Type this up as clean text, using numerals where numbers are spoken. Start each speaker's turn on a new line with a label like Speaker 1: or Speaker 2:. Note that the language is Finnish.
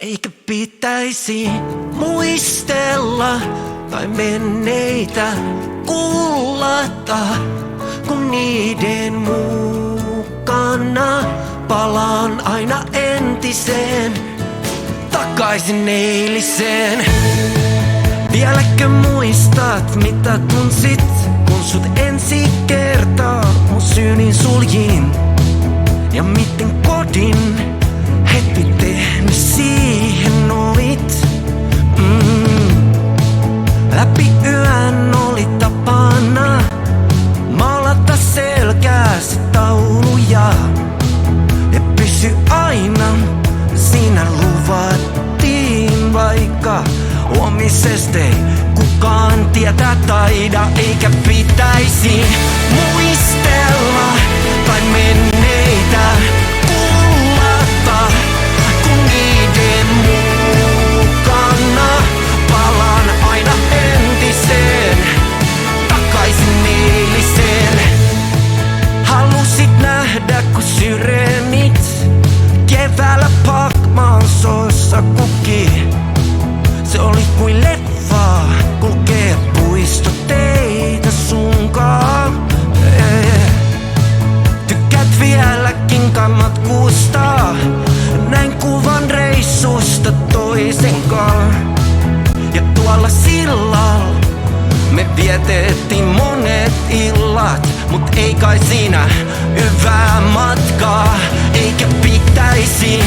Speaker 1: Eikä pitäisi muistella tai menneitä kullata, kun niiden mukana palaan aina entiseen, takaisin eiliseen. Vieläkö muistat, mitä tunsit, kun sut ensi kertaa mun syynin suljin? Ja miten kodin heti tehnyt siihen olit? Läpi yön oli tapana maalata selkääsi tauluja, ja pysy aina siinä luvattiin, vaikka huomisesta ei kukaan tietää taida. Eikä pitäisi muistella tai menneitä kullata, kun niiden mukana palaan aina entiseen, takaisin eiliseen. Halusit nähdä, kun syrenit keväällä Pac-Man soissa kuki. Se oli kuin leffa, kulkee puistoteitä sunkaan. Tykkäät vieläkin kai matkustaa, näin kuvan reissusta toisenkaan. Ja tuolla sillalla me vietettiin monet illat, mut ei kai siinä hyvää matkaa. Eikä pitäisi